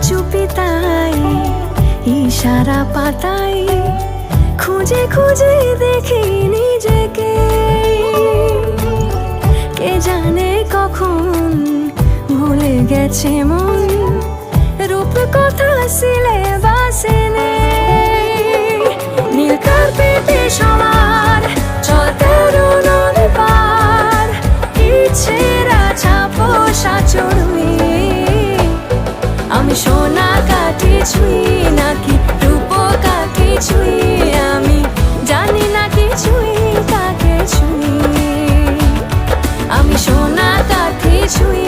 চুপি তাই ইশারা পাতাই খুঁজে খুঁজে দেখি নিজেকে। কে জানে কখন ভুলে গেছে মন, রূপ কথা সিলেবাসে নেই। নীল কার্পেটে সবার চলতে নদী পার, ইচ্ছেরা ছাপোষা চড়ুই। আমি সোনা কাঠি ছুঁই নাকি রূপ কাঠি ছুঁই, আমি জানি না কিছুই কাকে ছুঁই। আমি সোনা কাঠি ছুঁই